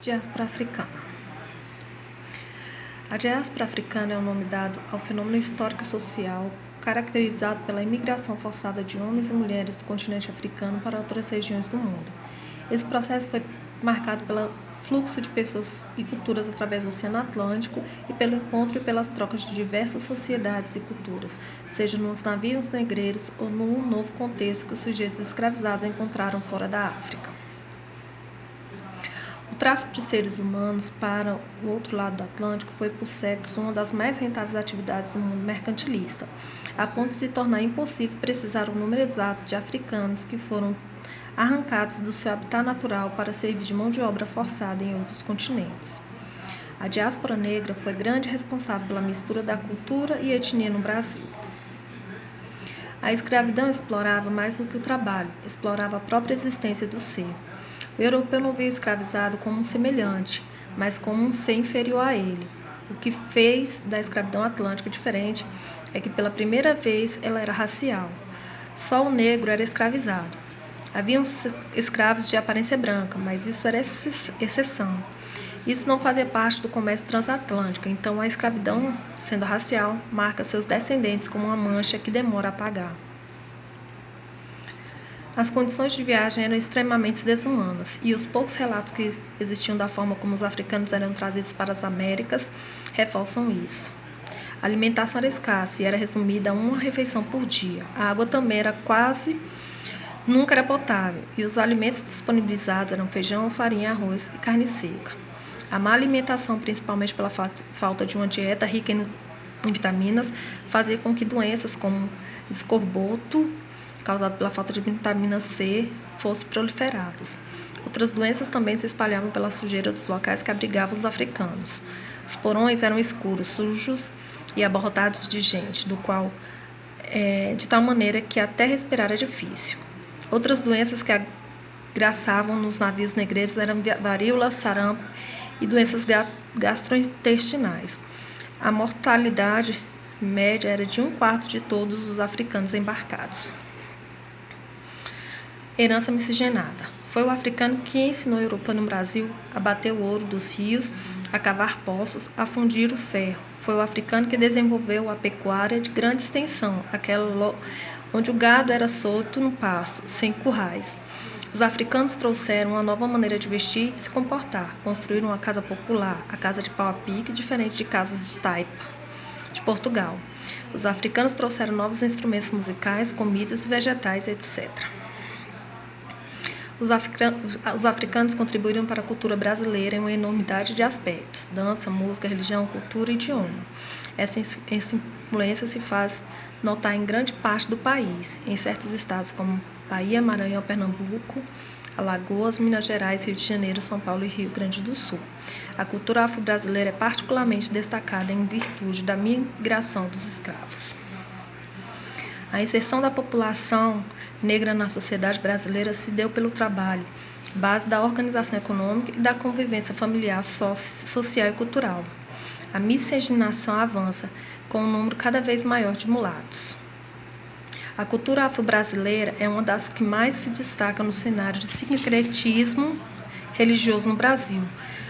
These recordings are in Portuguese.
Diáspora africana. A diáspora africana é o nome dado ao fenômeno histórico e social caracterizado pela imigração forçada de homens e mulheres do continente africano para outras regiões do mundo. Esse processo foi marcado pelo fluxo de pessoas e culturas através do Oceano Atlântico e pelo encontro e pelas trocas de diversas sociedades e culturas, seja nos navios negreiros ou no novo contexto que os sujeitos escravizados encontraram fora da África. O tráfico de seres humanos para o outro lado do Atlântico foi por séculos uma das mais rentáveis atividades do mundo mercantilista, a ponto de se tornar impossível precisar o número exato de africanos que foram arrancados do seu habitat natural para servir de mão de obra forçada em outros continentes. A diáspora negra foi grande responsável pela mistura da cultura e etnia no Brasil. A escravidão explorava mais do que o trabalho, explorava a própria existência do ser. O europeu não via o escravizado como um semelhante, mas como um ser inferior a ele. O que fez da escravidão atlântica diferente é que pela primeira vez ela era racial. Só o negro era escravizado. Haviam escravos de aparência branca, mas isso era exceção. Isso não fazia parte do comércio transatlântico, então a escravidão, sendo racial, marca seus descendentes como uma mancha que demora a apagar. As condições de viagem eram extremamente desumanas, e os poucos relatos que existiam da forma como os africanos eram trazidos para as Américas reforçam isso. A alimentação era escassa e era resumida a uma refeição por dia. A água também nunca era potável, e os alimentos disponibilizados eram feijão, farinha, arroz e carne seca. A má alimentação, principalmente pela falta de uma dieta rica em vitaminas, fazia com que doenças como escorbuto, causado pela falta de vitamina C, fossem proliferadas. Outras doenças também se espalhavam pela sujeira dos locais que abrigavam os africanos. Os porões eram escuros, sujos e abarrotados de gente, de tal maneira que até respirar era difícil. Outras doenças que agraçavam nos navios negreiros eram varíola, sarampo e doenças gastrointestinais. A mortalidade média era de 1/4 de todos os africanos embarcados. Herança miscigenada. Foi o africano que ensinou o europeu no Brasil a bater o ouro dos rios, a cavar poços, a fundir o ferro. Foi o africano que desenvolveu a pecuária de grande extensão, aquela onde o gado era solto no pasto, sem currais. Os africanos trouxeram uma nova maneira de vestir e de se comportar, construíram uma casa popular, a casa de pau a pique, diferente de casas de taipa, de Portugal. Os africanos trouxeram novos instrumentos musicais, comidas, vegetais, etc. Os africanos contribuíram para a cultura brasileira em uma enormidade de aspectos: dança, música, religião, cultura e idioma. Essa influência se faz notar em grande parte do país, em certos estados como Bahia, Maranhão, Pernambuco, Alagoas, Minas Gerais, Rio de Janeiro, São Paulo e Rio Grande do Sul. A cultura afro-brasileira é particularmente destacada em virtude da migração dos escravos. A inserção da população negra na sociedade brasileira se deu pelo trabalho, base da organização econômica e da convivência familiar, social e cultural. A miscigenação avança, com um número cada vez maior de mulatos. A cultura afro-brasileira é uma das que mais se destaca no cenário de sincretismo religioso no Brasil.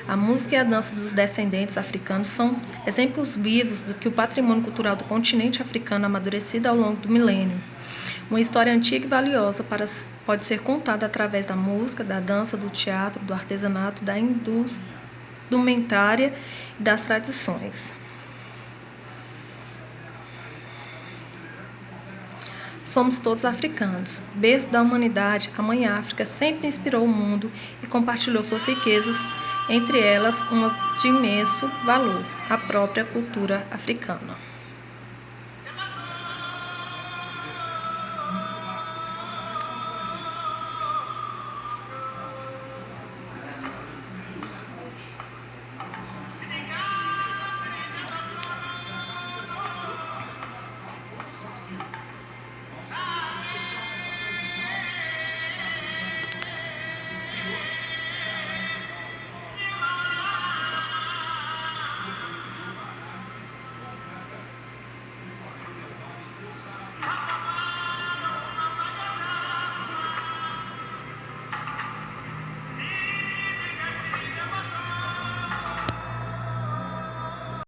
A música e a dança dos descendentes africanos são exemplos vivos do que o patrimônio cultural do continente africano amadurecido ao longo do milênio. Uma história antiga e valiosa pode ser contada através da música, da dança, do teatro, do artesanato, da indumentária e das tradições. Somos todos africanos. Berço da humanidade, a Mãe África sempre inspirou o mundo e compartilhou suas riquezas, entre elas uma de imenso valor, a própria cultura africana.